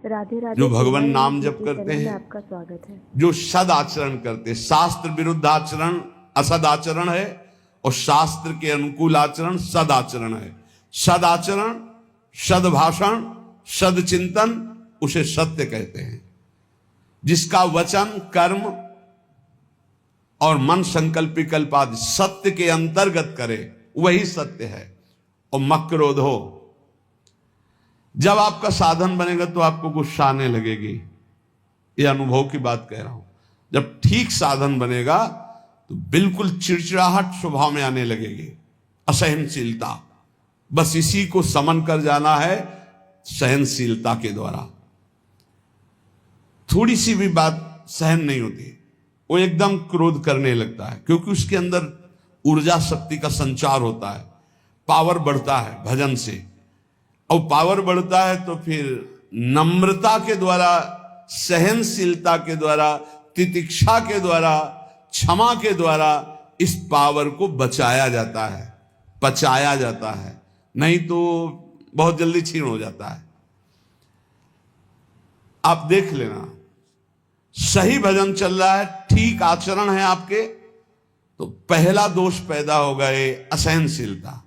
राधे राधे। जो भगवान नाम जप करते हैं, आपका स्वागत है। जो सद आचरण करते हैं, शास्त्र विरुद्ध आचरण असद आचरण है और शास्त्र के अनुकूल आचरण सद आचरण है। सद आचरण, सद भाषण, सद चिंतन, उसे सत्य कहते हैं। जिसका वचन, कर्म और मन संकल्प विकल्प आदि सत्य के अंतर्गत करे, वही सत्य है। और मक्रोधो, जब आपका साधन बनेगा तो आपको गुस्सा आने लगेगी। ये अनुभव की बात कह रहा हूं। जब ठीक साधन बनेगा तो बिल्कुल चिड़चिड़ाहट स्वभाव में आने लगेगी, असहनशीलता। बस इसी को समन कर जाना है सहनशीलता के द्वारा। थोड़ी सी भी बात सहन नहीं होती, वो एकदम क्रोध करने लगता है, क्योंकि उसके अंदर ऊर्जा शक्ति का संचार होता है, पावर बढ़ता है भजन से। और पावर बढ़ता है तो फिर नम्रता के द्वारा, सहनशीलता के द्वारा, तितिक्षा के द्वारा, क्षमा के द्वारा इस पावर को बचाया जाता है, पचाया जाता है। नहीं तो बहुत जल्दी क्षीण हो जाता है। आप देख लेना, सही भजन चल रहा है, ठीक आचरण है आपके, तो पहला दोष पैदा होगा ये असहनशीलता।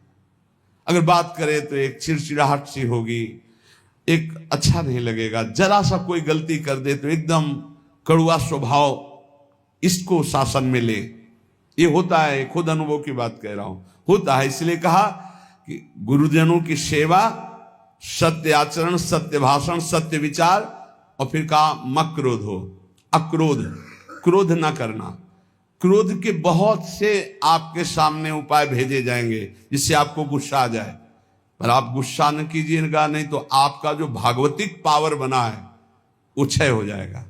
अगर बात करें तो एक चिड़चिड़ाहट सी होगी, एक अच्छा नहीं लगेगा। जरा सा कोई गलती कर दे तो एकदम कड़वा स्वभाव, इसको शासन में ले। ये होता है, खुद अनुभव की बात कह रहा हूं, होता है। इसलिए कहा कि गुरुजनों की सेवा, सत्य आचरण, सत्य भाषण, सत्य विचार, और फिर कहा मक्रोध हो, अक्रोध, क्रोध ना करना। क्रोध के बहुत से आपके सामने उपाय भेजे जाएंगे जिससे आपको गुस्सा आ जाए, पर आप गुस्सा न कीजिएगा, नहीं तो आपका जो भागवतिक पावर बना है वो क्षय हो जाएगा।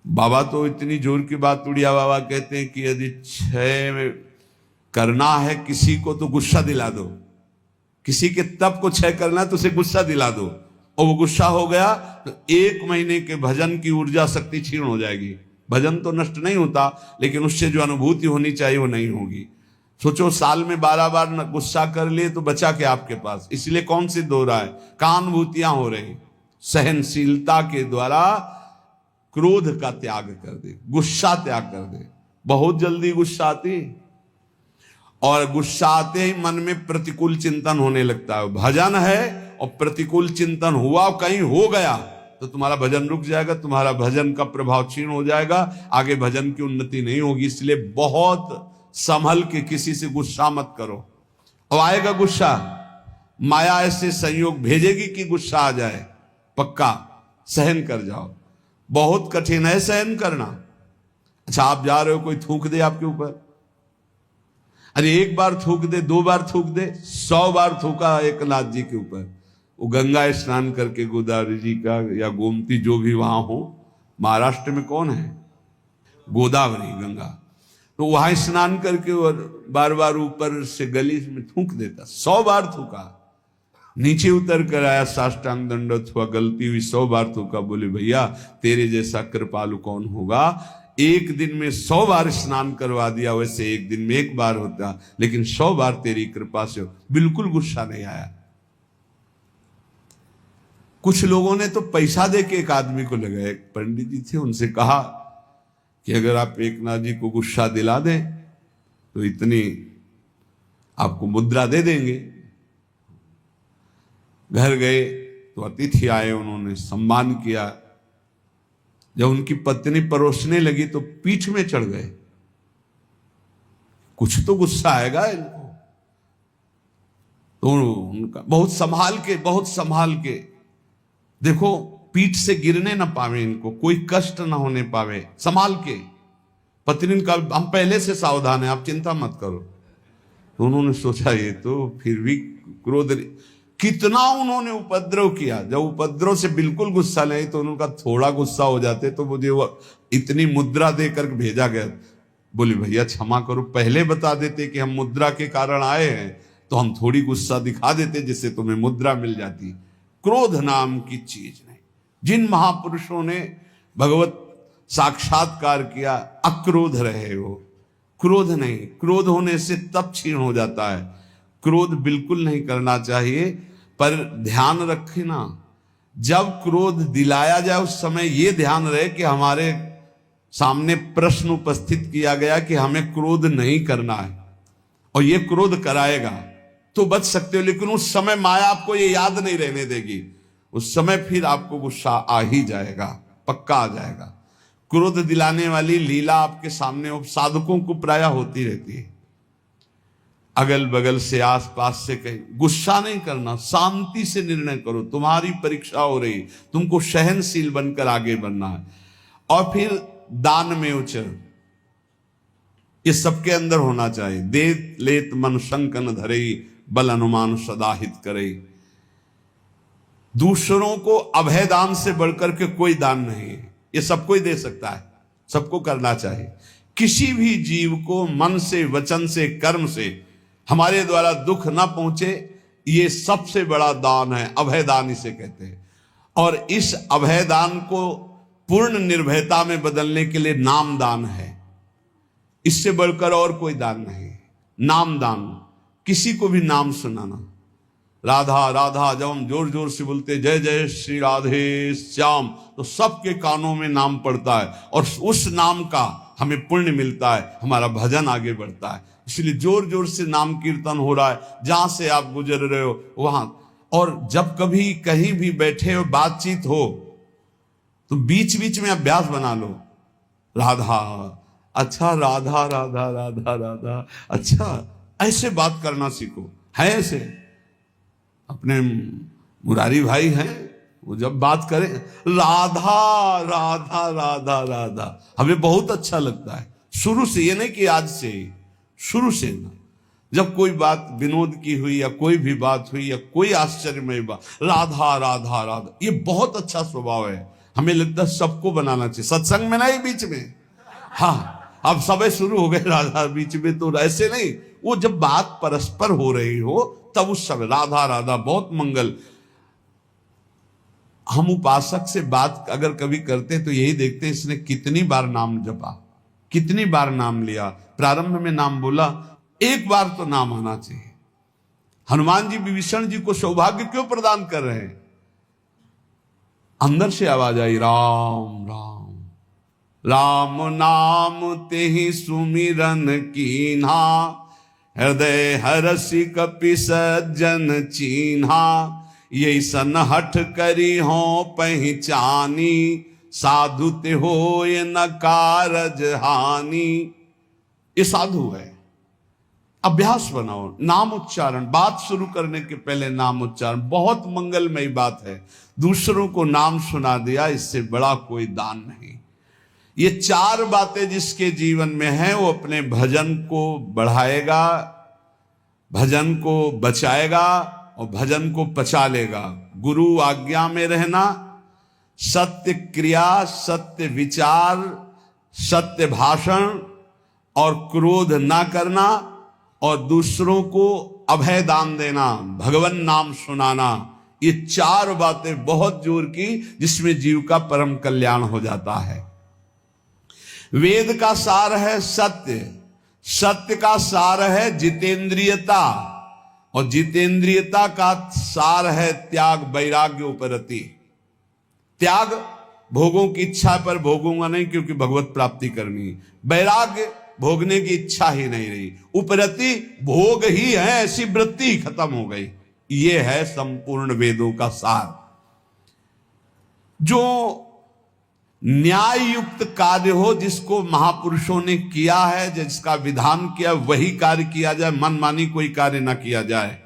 बाबा तो इतनी जोर की बात, उड़िया बाबा कहते हैं कि यदि क्षय करना है किसी को तो गुस्सा दिला दो। किसी के तप को क्षय करना है तो उसे गुस्सा दिला दो, और वो गुस्सा हो गया तो 1 महीने के भजन की ऊर्जा शक्ति क्षीण हो जाएगी। भजन तो नष्ट नहीं होता, लेकिन उससे जो अनुभूति होनी चाहिए वो नहीं होगी। सोचो, साल में 12 बार गुस्सा कर लिए तो बचा क्या आपके पास। इसलिए कौन सी दो रहा है, कानुभूतियां हो रही। सहनशीलता के द्वारा क्रोध का त्याग कर दे, गुस्सा त्याग कर दे। बहुत जल्दी गुस्सा आती, और गुस्सा आते ही मन में प्रतिकूल चिंतन होने लगता है। भजन है और प्रतिकूल चिंतन हुआ, कहीं हो गया तो तुम्हारा भजन रुक जाएगा, तुम्हारा भजन का प्रभाव क्षीण हो जाएगा, आगे भजन की उन्नति नहीं होगी। इसलिए बहुत संभल के किसी से गुस्सा मत करो। और आएगा गुस्सा, माया ऐसे संयोग भेजेगी कि गुस्सा आ जाए, पक्का सहन कर जाओ। बहुत कठिन है सहन करना। अच्छा, आप जा रहे हो, कोई थूक दे आपके ऊपर, अरे 1 बार थूक दे, 2 बार थूक दे, 100 बार थूका एकनाथ जी के ऊपर। वो गंगा स्नान करके, गोदावरी जी का या गोमती जो भी वहां हो, महाराष्ट्र में कौन है, गोदावरी गंगा, तो वहां स्नान करके और बार बार ऊपर से गली में थूक देता। 100 बार थूका, नीचे उतर कर आया, साष्टांग दंडवत हुआ, गलती हुई, 100 बार थूका। बोले भैया तेरे जैसा कृपालु कौन होगा, 1 दिन में 100 बार स्नान करवा दिया, वैसे 1 दिन में 1 बार होता, लेकिन 100 बार तेरी कृपा से। बिल्कुल गुस्सा नहीं आया। कुछ लोगों ने तो पैसा दे के एक आदमी को लगाया, एक पंडित जी थे, उनसे कहा कि अगर आप एकनाथ जी को गुस्सा दिला दें तो इतनी आपको मुद्रा दे देंगे। घर गए तो अतिथि आए, उन्होंने सम्मान किया। जब उनकी पत्नी परोसने लगी तो पीठ में चढ़ गए, कुछ तो गुस्सा आएगा इनको। तो उनका बहुत संभाल के देखो, पीठ से गिरने ना पावे, इनको कोई कष्ट ना होने पावे, संभाल के। पत्नी का हम पहले से सावधान है, आप चिंता मत करो। तो उन्होंने सोचा ये तो फिर भी क्रोध, कितना उन्होंने उपद्रव किया। जब उपद्रव से बिल्कुल गुस्सा नहीं तो उनका थोड़ा गुस्सा हो जाते तो मुझे वो इतनी मुद्रा देकर भेजा गया। बोले भैया क्षमा करो, पहले बता देते कि हम मुद्रा के कारण आए हैं तो हम थोड़ी गुस्सा दिखा देते, जिससे तुम्हें मुद्रा मिल जाती। क्रोध नाम की चीज नहीं। जिन महापुरुषों ने भगवत साक्षात्कार किया, अक्रोध रहे हो, क्रोध नहीं। क्रोध होने से तप क्षीण हो जाता है। क्रोध बिल्कुल नहीं करना चाहिए, पर ध्यान रखना जब क्रोध दिलाया जाए उस समय यह ध्यान रहे कि हमारे सामने प्रश्न उपस्थित किया गया कि हमें क्रोध नहीं करना है और यह क्रोध कराएगा तो बच सकते हो, लेकिन उस समय माया आपको ये याद नहीं रहने देगी। उस समय फिर आपको गुस्सा आ ही जाएगा, पक्का आ जाएगा। क्रोध दिलाने वाली लीला आपके सामने साधकों को प्रायः होती रहती है। अगल बगल से आसपास से कहीं गुस्सा नहीं करना, शांति से निर्णय करो। तुम्हारी परीक्षा हो रही, तुमको सहनशील बनकर आगे बढ़ना है। और फिर दान में उचर, ये सबके अंदर होना चाहिए। देत लेत मन शंकन धरई, बल अनुमान सदा हित करे। दूसरों को अभय दान से बढ़कर के कोई दान नहीं है, ये सबको ही दे सकता है, सबको करना चाहिए। किसी भी जीव को मन से, वचन से, कर्म से हमारे द्वारा दुख ना पहुंचे, ये सबसे बड़ा दान है, अभय दान इसे कहते हैं। और इस अभय दान को पूर्ण निर्भयता में बदलने के लिए नाम दान है, इससे बढ़कर और कोई दान नहीं। नाम दान, किसी को भी नाम सुनाना। राधा राधा जब हम जोर जोर से बोलते जय जय श्री राधे श्याम, तो सबके कानों में नाम पड़ता है और उस नाम का हमें पुण्य मिलता है, हमारा भजन आगे बढ़ता है। इसलिए जोर जोर से नाम कीर्तन हो रहा है, जहां से आप गुजर रहे हो वहां। और जब कभी कहीं भी बैठे हो, बातचीत हो, तो बीच बीच में अभ्यास बना लो। राधा, अच्छा राधा राधा राधा राधा, अच्छा ऐसे बात करना सीखो। है ऐसे अपने मुरारी भाई हैं, वो जब बात करें राधा राधा राधा राधा, हमें बहुत अच्छा लगता है शुरू से। ये नहीं कि आज से, शुरू से ना। जब कोई बात विनोद की हुई या कोई भी बात हुई या कोई आश्चर्यमय बात, राधा राधा राधा, ये बहुत अच्छा स्वभाव है। हमें लगता है सबको बनाना चाहिए, सत्संग में नहीं, बीच में। हाँ, अब सब शुरू हो गए राधा बीच में, तो ऐसे नहीं। वो जब बात परस्पर हो रही हो तब उस समय राधा राधा, बहुत मंगल। हम उपासक से बात अगर कभी करते तो यही देखते हैं इसने कितनी बार नाम जपा, कितनी बार नाम लिया। प्रारंभ में नाम बोला, एक बार तो नाम आना चाहिए। हनुमान जी विभीषण जी को सौभाग्य क्यों प्रदान कर रहे हैं? अंदर से आवाज आई, राम राम राम नाम तेहि सुमिरन कीन्हा, हृदय हरसि कपि सज्जन चीन्हा। ये सन हठ करी हो पहचानी, साधु ते हो ये न कारज हानि। ये साधु है। अभ्यास बनाओ नाम उच्चारण, बात शुरू करने के पहले नाम उच्चारण, बहुत मंगलमयी बात है। दूसरों को नाम सुना दिया, इससे बड़ा कोई दान नहीं। ये चार बातें जिसके जीवन में है वो अपने भजन को बढ़ाएगा, भजन को बचाएगा और भजन को पचा लेगा। गुरु आज्ञा में रहना, सत्य क्रिया, सत्य विचार, सत्य भाषण और क्रोध ना करना, और दूसरों को अभय दान देना, भगवान नाम सुनाना। ये चार बातें बहुत जोर की, जिसमें जीव का परम कल्याण हो जाता है। वेद का सार है सत्य, सत्य का सार है जितेंद्रियता, और जितेंद्रियता का सार है त्याग, वैराग्य उपरति। त्याग, भोगों की इच्छा पर भोगूंगा नहीं क्योंकि भगवत प्राप्ति करनी है। वैराग्य, भोगने की इच्छा ही नहीं रही। उपरति, भोग ही है, ऐसी वृत्ति ही खत्म हो गई। ये है संपूर्ण वेदों का सार। जो न्याय युक्त कार्य हो, जिसको महापुरुषों ने किया है, जिसका विधान किया, वही कार्य किया जाए, मनमानी कोई कार्य ना किया जाए।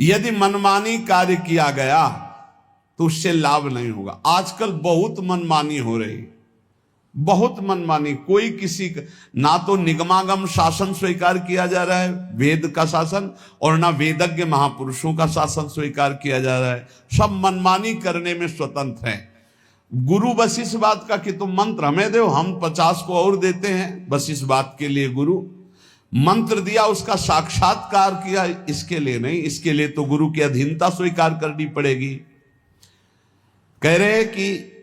यदि मनमानी कार्य किया गया तो उससे लाभ नहीं होगा। आजकल बहुत मनमानी हो रही, बहुत मनमानी। कोई किसी का, ना तो निगमागम शासन स्वीकार किया जा रहा है, वेद का शासन, और ना वेदज्ञ महापुरुषों का शासन स्वीकार किया जा रहा है। सब मनमानी करने में स्वतंत्र हैं। गुरु बस इस बात का कि तुम मंत्र हमें दो, हम 50 को और देते हैं, बस इस बात के लिए गुरु मंत्र दिया, उसका साक्षात्कार किया, इसके लिए नहीं। इसके लिए तो गुरु की अधीनता स्वीकार करनी पड़ेगी। कह रहे कि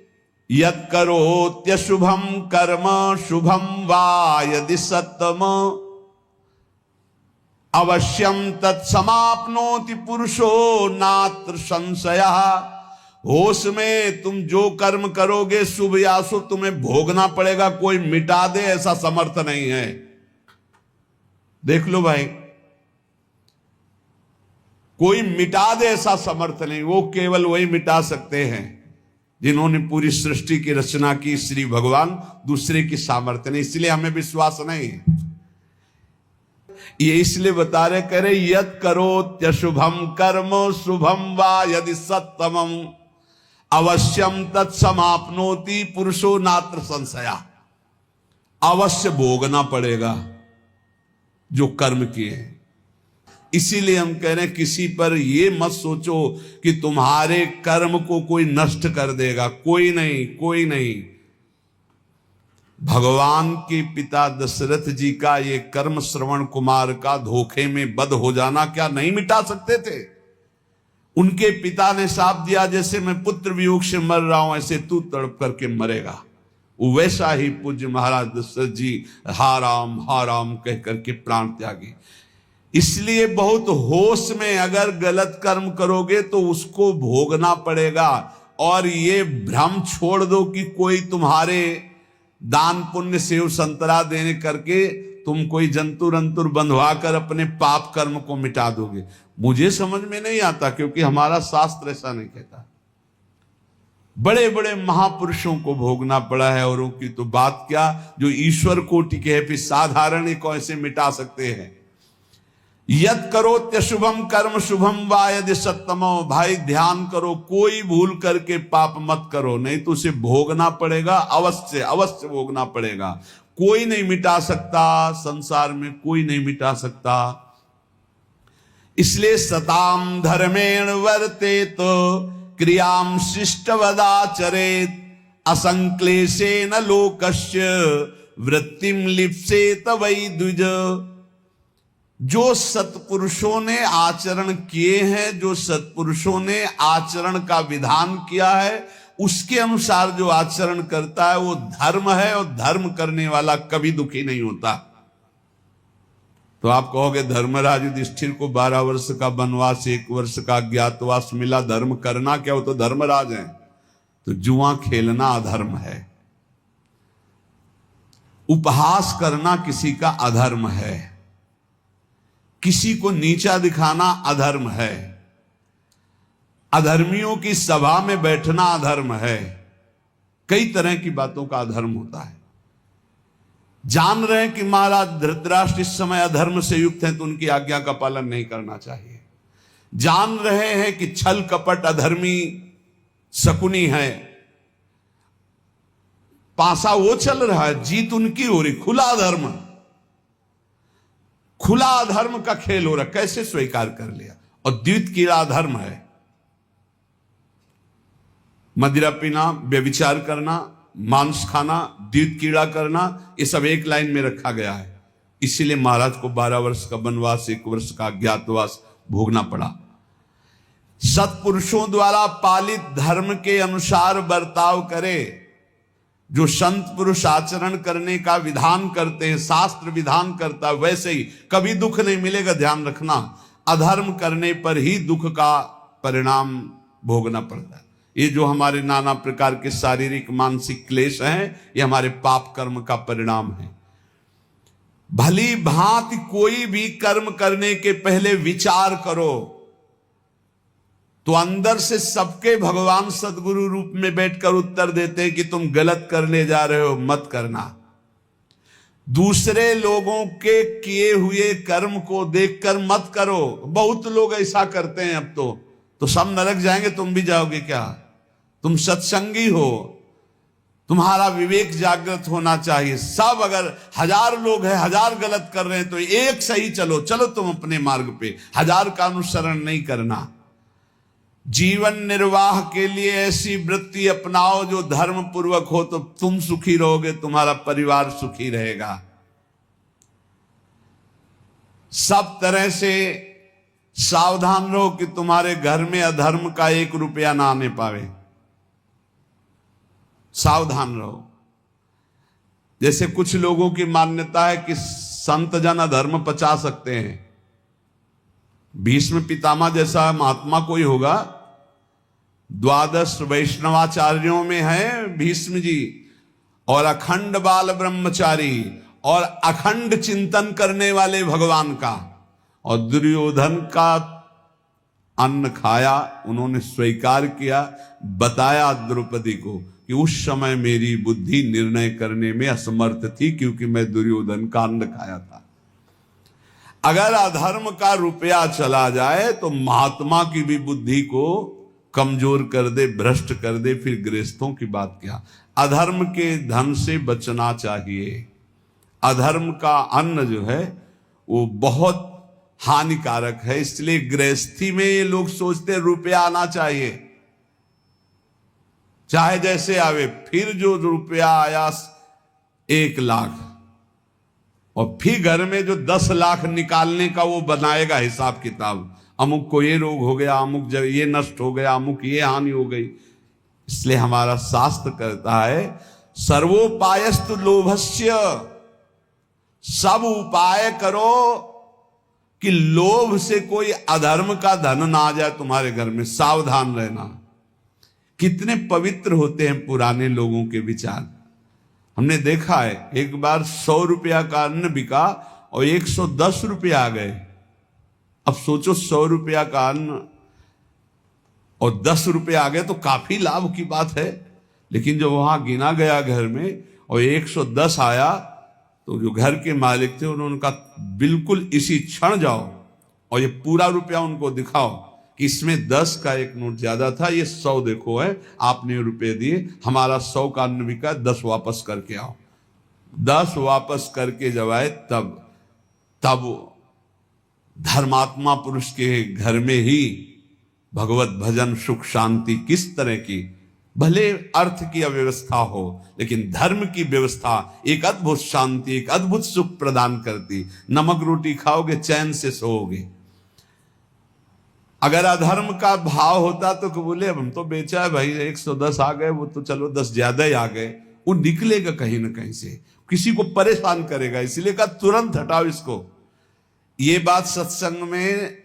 यत् करोत्यशुभम कर्म शुभम वा यदि सत्तम, अवश्यम तत्समाप्नोति पुरुषो नात्र संशयः। होश में तुम जो कर्म करोगे शुभ या अशुभ तुम्हें भोगना पड़ेगा, कोई मिटा दे ऐसा समर्थ नहीं है। देख लो भाई, कोई मिटा दे ऐसा समर्थ नहीं, वो केवल वही मिटा सकते हैं जिन्होंने पूरी सृष्टि की रचना की, श्री भगवान, दूसरे की सामर्थ्य नहीं। इसलिए हमें विश्वास नहीं है। ये इसलिए बता रहे, कह रहे यत् करोत्य शुभम कर्म शुभम वा यदि सत्तमम अवश्यम तत्समाप्नोति पुरुषो नात्र संशया। अवश्य भोगना पड़ेगा जो कर्म किए हैं। इसीलिए हम कह रहे हैं किसी पर ये मत सोचो कि तुम्हारे कर्म को कोई नष्ट कर देगा, कोई नहीं, कोई नहीं। भगवान के पिता दशरथ जी का ये कर्म श्रवण कुमार का धोखे में बद हो जाना क्या नहीं मिटा सकते थे? उनके पिता ने शाप दिया, जैसे मैं पुत्र वियोग से मर रहा हूं ऐसे तू तड़प करके मरेगा। वैसा ही पूज्य महाराज दशरथ जी हा राम कह करके प्राण त्यागी। इसलिए बहुत होश में अगर गलत कर्म करोगे तो उसको भोगना पड़ेगा। और ये भ्रम छोड़ दो कि कोई तुम्हारे दान पुण्य सेव संतरा देने करके तुम कोई जंतुर अंतुर बंधवा कर अपने पाप कर्म को मिटा दोगे। मुझे समझ में नहीं आता, क्योंकि हमारा शास्त्र ऐसा नहीं कहता। बड़े बड़े महापुरुषों को भोगना पड़ा है, और उनकी तो बात क्या, जो ईश्वर कोटि के है, फिर साधारण को ऐसे मिटा सकते हैं। यत् करोत्य शुभम कर्म शुभम वा यदि सत्तमो। भाई ध्यान करो, कोई भूल करके पाप मत करो, नहीं तो उसे भोगना पड़ेगा, अवश्य अवश्य भोगना पड़ेगा। कोई नहीं मिटा सकता, संसार में कोई नहीं मिटा सकता। इसलिए सताम धर्मेण वर्तेत क्रियाम शिष्टवदाचरेत असंक्लेशेन लोकस्य वृत्तिम लिप्सेत वै द्विज। जो सत्पुरुषों ने आचरण किए हैं, जो सत्पुरुषों ने आचरण का विधान किया है, उसके अनुसार जो आचरण करता है वो धर्म है, और धर्म करने वाला कभी दुखी नहीं होता। तो आप कहोगे धर्मराज युधिष्ठिर को 12 वर्ष का वनवास, 1 वर्ष का अज्ञातवास मिला, धर्म करना क्या, वो तो धर्मराज हैं। तो जुआ खेलना अधर्म है, उपहास करना किसी का अधर्म है, किसी को नीचा दिखाना अधर्म है, अधर्मियों की सभा में बैठना अधर्म है। कई तरह की बातों का अधर्म होता है। जान रहे हैं कि महाराज धृतराष्ट्र इस समय अधर्म से युक्त हैं, तो उनकी आज्ञा का पालन नहीं करना चाहिए। जान रहे हैं कि छल कपट अधर्मी शकुनी है, पासा वो चल रहा है, जीत उनकी हो रही, खुला अधर्म, खुला अधर्म का खेल हो रहा, कैसे स्वीकार कर लिया। और द्वित कीड़ा अधर्म है, मदिरा पीना, व्यभिचार करना, मांस खाना, द्वित कीड़ा करना, ये सब एक लाइन में रखा गया है। इसीलिए महाराज को 12 वर्ष का वनवास, 1 वर्ष का अज्ञातवास भोगना पड़ा। सत्पुरुषों द्वारा पालित धर्म के अनुसार बर्ताव करे। जो संत पुरुष आचरण करने का विधान करते हैं, शास्त्र विधान करता है, वैसे ही कभी दुख नहीं मिलेगा। ध्यान रखना, अधर्म करने पर ही दुख का परिणाम भोगना पड़ता है। ये जो हमारे नाना प्रकार के शारीरिक मानसिक क्लेश हैं, ये हमारे पाप कर्म का परिणाम है। भली भांति कोई भी कर्म करने के पहले विचार करो, तो अंदर से सबके भगवान सदगुरु रूप में बैठकर उत्तर देते हैं कि तुम गलत करने जा रहे हो, मत करना। दूसरे लोगों के किए हुए कर्म को देखकर मत करो। बहुत लोग ऐसा करते हैं। अब तो सब नरक जाएंगे, तुम भी जाओगे क्या? तुम सत्संगी हो, तुम्हारा विवेक जागृत होना चाहिए। सब अगर 1000 लोग हैं, 1000 गलत कर रहे हैं, तो एक सही चलो तुम अपने मार्ग पे, 1000 का अनुसरण नहीं करना। जीवन निर्वाह के लिए ऐसी वृत्ति अपनाओ जो धर्म पूर्वक हो, तो तुम सुखी रहोगे, तुम्हारा परिवार सुखी रहेगा। सब तरह से सावधान रहो कि तुम्हारे घर में अधर्म का 1 रुपया ना आने पावे। सावधान रहो। जैसे कुछ लोगों की मान्यता है कि संत जन अधर्म पचा सकते हैं। भीष्म पितामह जैसा महात्मा कोई होगा द्वादश वैष्णवाचार्यों में है भीष्म जी, और अखंड बाल ब्रह्मचारी और अखंड चिंतन करने वाले भगवान का। और दुर्योधन का अन्न खाया, उन्होंने स्वीकार किया, बताया द्रौपदी को कि उस समय मेरी बुद्धि निर्णय करने में असमर्थ थी क्योंकि मैं दुर्योधन का अन्न खाया था। अगर अधर्म का रुपया चला जाए तो महात्मा की भी बुद्धि को कमजोर कर दे, भ्रष्ट कर दे, फिर गृहस्थों की बात क्या। अधर्म के धन से बचना चाहिए। अधर्म का अन्न जो है वो बहुत हानिकारक है, इसलिए गृहस्थी में ये लोग सोचते हैं रुपया आना चाहिए, चाहे जैसे आवे। फिर जो रुपया आया 1 लाख, और फिर घर में जो 10 लाख निकालने का वो बनाएगा हिसाब किताब। अमुक को ये रोग हो गया, अमुक जगह ये नष्ट हो गया, अमुक ये हानि हो गई। इसलिए हमारा शास्त्र कहता है सर्वोपायस्तु लोभस्य, सब उपाय करो कि लोभ से कोई अधर्म का धन ना आ जाए तुम्हारे घर में, सावधान रहना। कितने पवित्र होते हैं पुराने लोगों के विचार। हमने देखा है एक बार 100 रुपया का अन्न बिका और 110 रुपया आ गए। अब सोचो 100 रुपया का अन्न और 10 रुपया आ गए तो काफी लाभ की बात है, लेकिन जब वहां गिना गया घर में और 110 आया तो जो घर के मालिक थे उन्होंने कहा बिल्कुल इसी क्षण जाओ और ये पूरा रुपया उनको दिखाओ कि इसमें 10 का एक नोट ज्यादा था, ये 100 देखो है, आपने रुपए दिए, हमारा 100 का अन्न बिका, 10 वापस करके आओ। 10 वापस करके जब आए तब धर्मात्मा पुरुष के घर में ही भगवत भजन सुख शांति किस तरह की, भले अर्थ की अव्यवस्था हो लेकिन धर्म की व्यवस्था एक अद्भुत शांति, एक अद्भुत सुख प्रदान करती। नमक रोटी खाओगे चैन से सोओगे। अगर अधर्म का भाव होता तो बोले अब हम तो बेचा है भाई, 110 आ गए, वो तो चलो 10 ज्यादा ही आ गए, वो निकलेगा कहीं ना कहीं से, किसी को परेशान करेगा, इसलिए कहा तुरंत हटाओ इसको। ये बात सत्संग में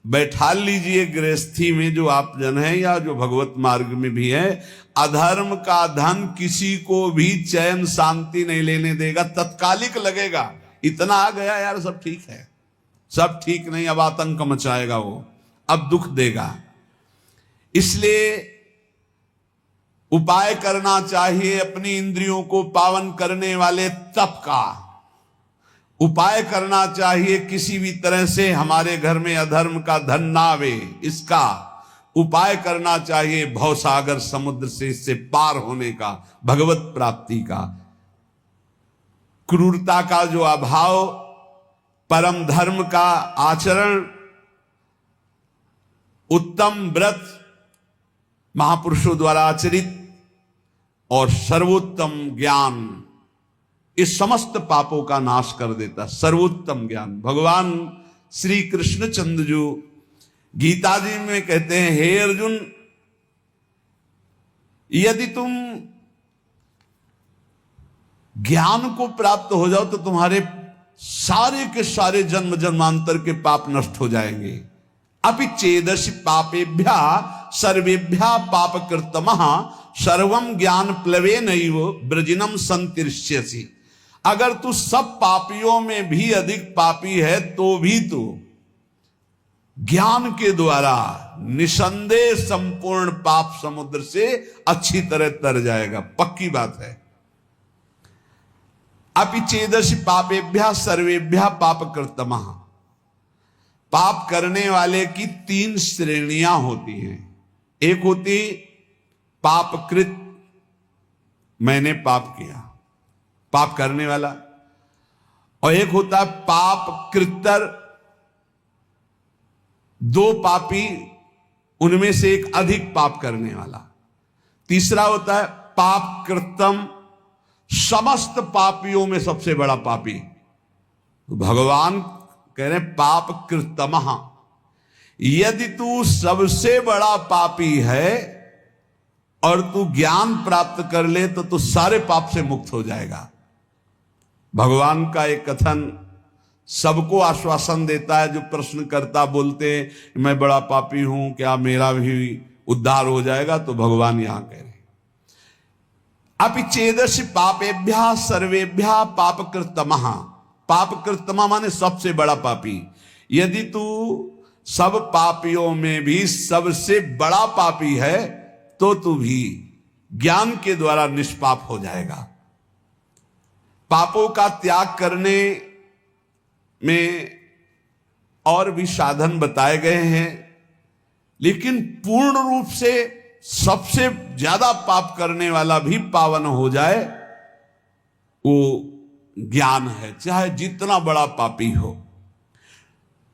बैठा लीजिए, गृहस्थी में जो आप जन है या जो भगवत मार्ग में भी है, अधर्म का धन किसी को भी चैन शांति नहीं लेने देगा, तत्कालिक लगेगा। इतना आ गया यार सब ठीक है, सब ठीक नहीं, अब आतंक मचाएगा वो, अब दुख देगा। इसलिए उपाय करना चाहिए अपनी इंद्रियों को पावन करने वाले तप का। उपाय करना चाहिए किसी भी तरह से हमारे घर में अधर्म का धन ना आवे, इसका उपाय करना चाहिए। भवसागर समुद्र से इससे पार होने का, भगवत प्राप्ति का, क्रूरता का जो अभाव, परम धर्म का आचरण, उत्तम व्रत महापुरुषों द्वारा आचरित और सर्वोत्तम ज्ञान, इस समस्त पापों का नाश कर देता। सर्वोत्तम ज्ञान भगवान श्री कृष्ण चंद्र जो गीता जी में कहते हैं, हे अर्जुन, यदि तुम ज्ञान को प्राप्त हो जाओ तो तुम्हारे सारे के सारे जन्म जन्मांतर के पाप नष्ट हो जाएंगे। अपि चेदसि पापेभ्या सर्वेभ्या पाप कृतमः सर्वम ज्ञान प्लवेनैव ब्रजिनम संतिष्यसि। अगर तू सब पापियों में भी अधिक पापी है तो भी तू ज्ञान के द्वारा निसंदेह संपूर्ण पाप समुद्र से अच्छी तरह तर जाएगा, पक्की बात है। अपि चेदसि पापेभ्या सर्वेभ्या पाप कृतमः। पाप करने वाले की 3 श्रेणियां होती हैं। एक होती पापकृत, मैंने पाप किया, पाप करने वाला, और एक होता है पाप कृतर, 2 पापी उनमें से एक अधिक पाप करने वाला। तीसरा होता है पाप कृतम, समस्त पापियों में सबसे बड़ा पापी। तो भगवान कह रहे पाप कृतमः, यदि तू सबसे बड़ा पापी है और तू ज्ञान प्राप्त कर ले तो तू सारे पाप से मुक्त हो जाएगा। भगवान का एक कथन सबको आश्वासन देता है। जो प्रश्न करता बोलते मैं बड़ा पापी हूं, क्या मेरा भी उद्धार हो जाएगा। तो भगवान यहां कह रहे अपि चेदस्य पापेभ्यः सर्वेभ्यः पापकृतमः। पापकृतमः माने सबसे बड़ा पापी। यदि तू सब पापियों में भी सबसे बड़ा पापी है तो तू भी ज्ञान के द्वारा निष्पाप हो जाएगा। पापों का त्याग करने में और भी साधन बताए गए हैं, लेकिन पूर्ण रूप से सबसे ज्यादा पाप करने वाला भी पावन हो जाए वो ज्ञान है, चाहे जितना बड़ा पापी हो।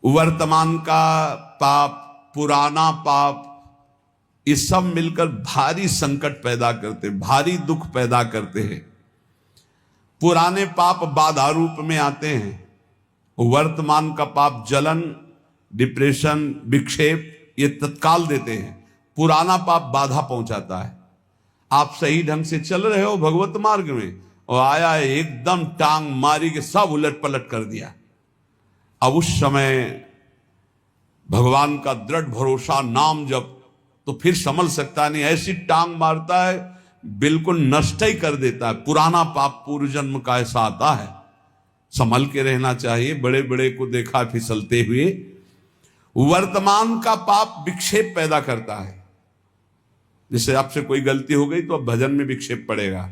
वर्तमान का पाप, पुराना पाप, ये सब मिलकर भारी संकट पैदा करते, भारी दुख पैदा करते हैं। पुराने पाप बाधा रूप में आते हैं, वर्तमान का पाप जलन, डिप्रेशन, विक्षेप ये तत्काल देते हैं। पुराना पाप बाधा पहुंचाता है। आप सही ढंग से चल रहे हो भगवत मार्ग में और आया एकदम टांग मारी के सब उलट पलट कर दिया। अब उस समय भगवान का दृढ़ भरोसा, नाम जप, तो फिर संभल सकता नहीं। ऐसी टांग मारता है बिल्कुल नष्ट ही कर देता है। पुराना पाप पूर्व जन्म का ऐसा आता है, संभल के रहना चाहिए। बड़े बड़े को देखा फिसलते हुए। वर्तमान का पाप विक्षेप पैदा करता है। जैसे आपसे कोई गलती हो गई तो अब भजन में विक्षेप पड़ेगा।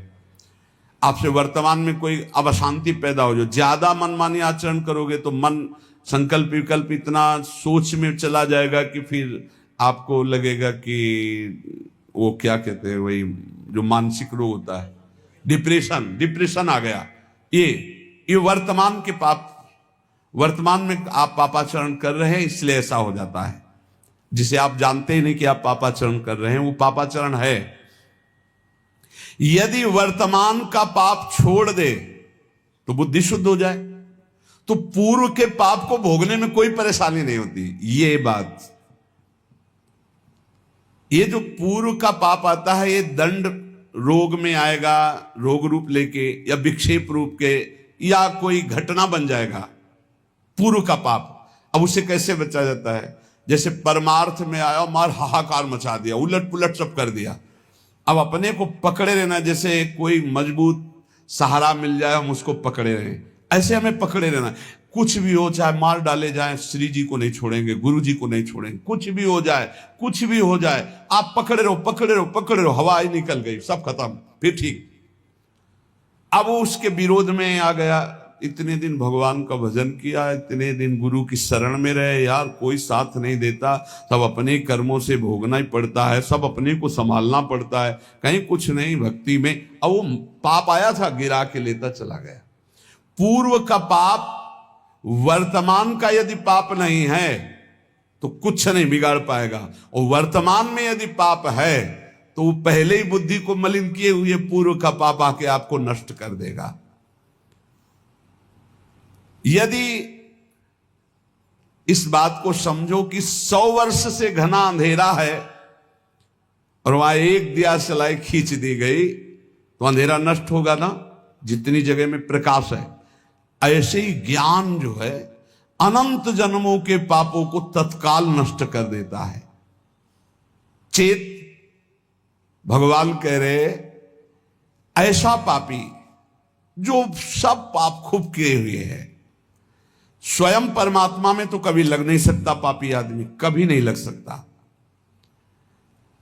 आपसे वर्तमान में कोई अब अशांति पैदा हो, जो ज्यादा मनमानी आचरण करोगे तो मन संकल्प विकल्प इतना सोच में चला जाएगा कि फिर आपको लगेगा कि वो क्या कहते हैं, वही जो मानसिक रोग होता है, डिप्रेशन आ गया। ये वर्तमान के पाप, वर्तमान में आप पापाचरण कर रहे हैं इसलिए ऐसा हो जाता है। जिसे आप जानते ही नहीं कि आप पापाचरण कर रहे हैं, वो पापाचरण है। यदि वर्तमान का पाप छोड़ दे तो बुद्धि शुद्ध हो जाए तो पूर्व के पाप को भोगने में कोई परेशानी नहीं होती। ये बात, ये जो पूर्व का पाप आता है ये दंड रोग में आएगा, रोग रूप लेके या विक्षेप रूप के, या कोई घटना बन जाएगा पूर्व का पाप। अब उसे कैसे बचा जाता है? जैसे परमार्थ में आया, मार हाहाकार मचा दिया, उलट पुलट सब कर दिया। अब अपने को पकड़े रहना, जैसे कोई मजबूत सहारा मिल जाए हम उसको पकड़े रहें, ऐसे हमें पकड़े रहना। कुछ भी हो, चाहे मार डाले जाए, श्री जी को नहीं छोड़ेंगे, गुरु जी को नहीं छोड़ेंगे। कुछ भी हो जाए, कुछ भी हो जाए, आप पकड़े रहो, पकड़े रहो, पकड़े रहो। हवा ही निकल गई, सब खत्म, फिर ठीक। अब वो उसके विरोध में आ गया। इतने दिन भगवान का भजन किया, इतने दिन गुरु की शरण में रहे, यार कोई साथ नहीं देता, सब अपने कर्मों से भोगना ही पड़ता है, सब अपने को संभालना पड़ता है, कहीं कुछ नहीं भक्ति में। अब वो पाप आया था, गिरा के लेता चला गया। पूर्व का पाप वर्तमान का यदि पाप नहीं है तो कुछ नहीं बिगाड़ पाएगा, और वर्तमान में यदि पाप है तो वो पहले ही बुद्धि को मलिन किए हुए पूर्व का पाप आके आपको नष्ट कर देगा। यदि इस बात को समझो कि 100 वर्ष से घना अंधेरा है और वहां एक दिया सलाई खींच दी गई तो अंधेरा नष्ट होगा ना, जितनी जगह में प्रकाश है। ऐसे ही ज्ञान जो है अनंत जन्मों के पापों को तत्काल नष्ट कर देता है। चेत भगवान कह रहे ऐसा पापी जो सब पाप खूब किए हुए है, स्वयं परमात्मा में तो कभी लग नहीं सकता। पापी आदमी कभी नहीं लग सकता,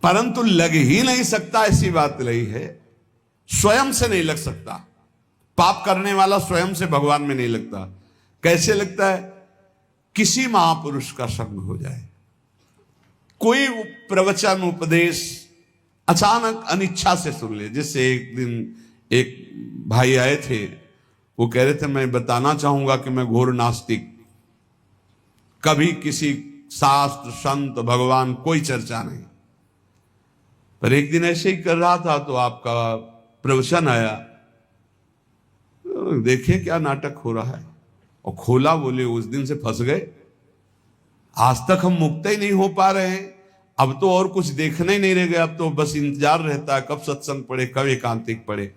परंतु लग ही नहीं सकता ऐसी बात नहीं है, स्वयं से नहीं लग सकता। पाप करने वाला स्वयं से भगवान में नहीं लगता। कैसे लगता है? किसी महापुरुष का संग हो जाए, कोई प्रवचन उपदेश अचानक अनिच्छा से सुन ले। जैसे एक दिन एक भाई आए थे, वो कह रहे थे मैं बताना चाहूंगा कि मैं घोर नास्तिक, कभी किसी शास्त्र संत भगवान कोई चर्चा नहीं। पर एक दिन ऐसे ही कर रहा था तो आपका प्रवचन आया, देखे क्या नाटक हो रहा है, और खोला, बोले उस दिन से फंस गए, आज तक हम मुक्त ही नहीं हो पा रहे हैं। अब तो और कुछ देखना ही नहीं रह गया, अब तो बस इंतजार रहता है कब सत्संग पढ़े, कब एकांतिक पढ़े।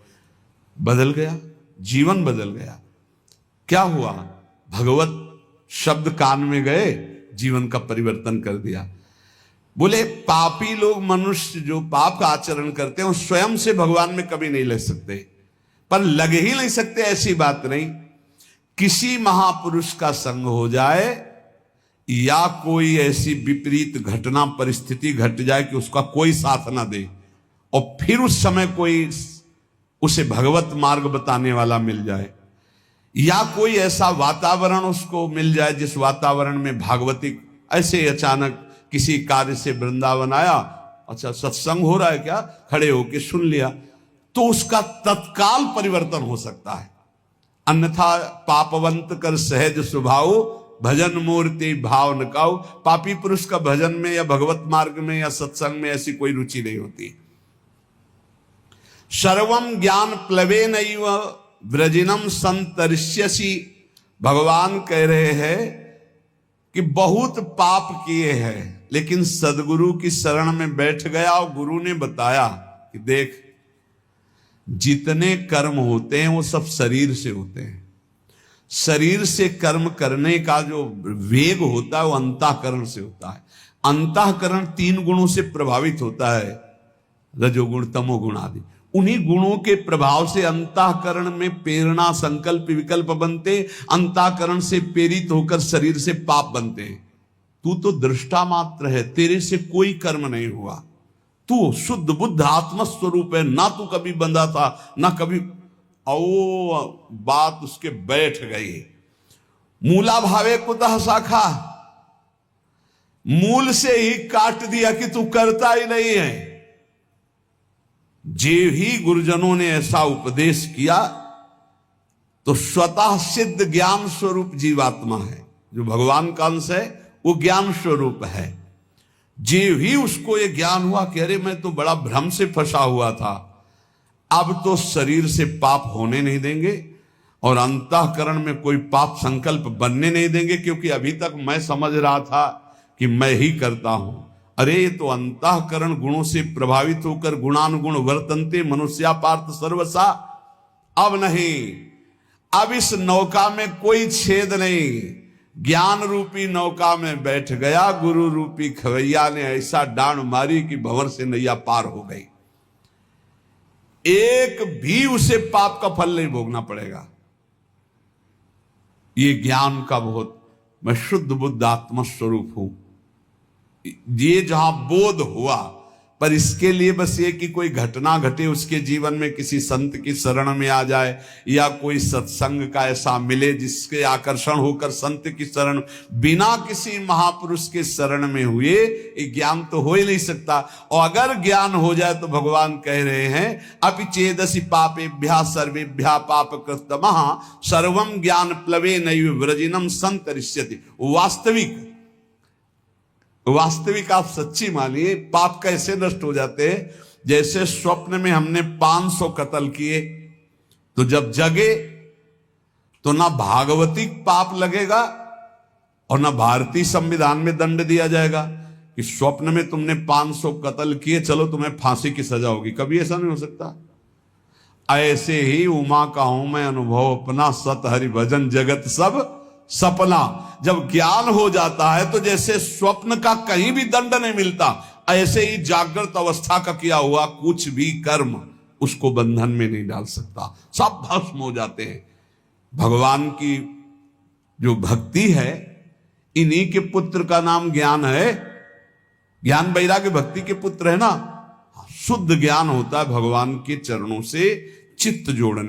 बदल गया, जीवन बदल गया। क्या हुआ? भगवत शब्द कान में गए, जीवन का परिवर्तन कर दिया। बोले पापी लोग, मनुष्य जो पाप का आचरण करते हैं वो स्वयं से भगवान में कभी नहीं लग सकते, पर लग ही नहीं सकते ऐसी बात नहीं। किसी महापुरुष का संग हो जाए या कोई ऐसी विपरीत घटना परिस्थिति घट जाए कि उसका कोई साथ ना दे, और फिर उस समय कोई उसे भगवत मार्ग बताने वाला मिल जाए, या कोई ऐसा वातावरण उसको मिल जाए जिस वातावरण में भागवतिक, ऐसे अचानक किसी कार्य से वृंदावन आया, अच्छा सत्संग हो रहा है क्या, खड़े होके सुन लिया, तो उसका तत्काल परिवर्तन हो सकता है। अन्यथा पापवंत कर सहज स्वभाव, भजन मूर्ति भाव न काऊ। पापी पुरुष का भजन में या भगवत मार्ग में या सत्संग में ऐसी कोई रुचि नहीं होती। सर्वम ज्ञान प्लवे नैव व्रजिनम संतरिष्यसि। भगवान कह रहे हैं कि बहुत पाप किए हैं, लेकिन सदगुरु की शरण में बैठ गया और गुरु ने बताया कि देख, जितने कर्म होते हैं वो सब शरीर से होते हैं। शरीर से कर्म करने का जो वेग होता है वो अंतःकरण से होता है। अंतःकरण 3 गुणों से प्रभावित होता है, रजोगुण तमोगुण आदि। उन्हीं गुणों के प्रभाव से अंतःकरण में प्रेरणा संकल्प विकल्प बनते, अंतःकरण से प्रेरित होकर शरीर से पाप बनते हैं। तू तो दृष्टा मात्र है, तेरे से कोई कर्म नहीं हुआ, तू शुद्ध बुद्ध आत्मस्वरूप है, ना तू कभी बंधा था ना कभी। ओ बात उसके बैठ गई। मूला भावे कुतः शाखा, मूल से ही काट दिया कि तू करता ही नहीं है। जे ही गुरुजनों ने ऐसा उपदेश किया तो स्वतः सिद्ध ज्ञान स्वरूप जीवात्मा है, जो भगवान का अंश है वो ज्ञान स्वरूप है। जे ही उसको ये ज्ञान हुआ कि अरे मैं तो बड़ा भ्रम से फंसा हुआ था, अब तो शरीर से पाप होने नहीं देंगे और अंतःकरण में कोई पाप संकल्प बनने नहीं देंगे, क्योंकि अभी तक मैं समझ रहा था कि मैं ही करता हूं। अरे ये तो अंतःकरण गुणों से प्रभावित होकर गुणानुगुण वर्तन्ते मनुष्या पार्थ सर्वसा। अब नहीं, अब इस नौका में कोई छेद नहीं। ज्ञान रूपी नौका में बैठ गया, गुरु रूपी खवैया ने ऐसा डांड मारी कि भंवर से नैया पार हो गई। एक भी उसे पाप का फल नहीं भोगना पड़ेगा। ये ज्ञान का बहुत, मैं शुद्ध बुद्ध आत्मा स्वरूप हूं, ये जहां बोध हुआ, पर इसके लिए बस ये कि कोई घटना घटे उसके जीवन में, किसी संत की शरण में आ जाए या कोई सत्संग का ऐसा मिले जिसके आकर्षण होकर संत की शरण, बिना किसी महापुरुष के शरण में हुए ये ज्ञान तो हो ही नहीं सकता। और अगर ज्ञान हो जाए तो भगवान कह रहे हैं अपि चेदसि पापेभ्यः सर्वेभ्यः पापकृतमः सर्वं ज्ञान प्लवे नैव व्रजिनम संतरिष्यति। वास्तविक आप सच्ची मानिए, पाप कैसे नष्ट हो जाते हैं। जैसे स्वप्न में हमने 500 कत्ल किए, तो जब जगे तो ना भागवतिक पाप लगेगा और ना भारतीय संविधान में दंड दिया जाएगा कि स्वप्न में तुमने 500 कत्ल किए, चलो तुम्हें फांसी की सजा होगी। कभी ऐसा नहीं हो सकता। ऐसे ही उमा का हूं मैं अनुभव अपना, सत हरि भजन जगत सब सपना। जब ज्ञान हो जाता है तो जैसे स्वप्न का कहीं भी दंड नहीं मिलता, ऐसे ही जागृत अवस्था का किया हुआ कुछ भी कर्म उसको बंधन में नहीं डाल सकता, सब भस्म हो जाते हैं। भगवान की जो भक्ति है, इन्हीं के पुत्र का नाम ज्ञान है। ज्ञान वैराग्य भक्ति के पुत्र है ना। शुद्ध ज्ञान होता है भगवान के चरणों से चित्त जोड़ने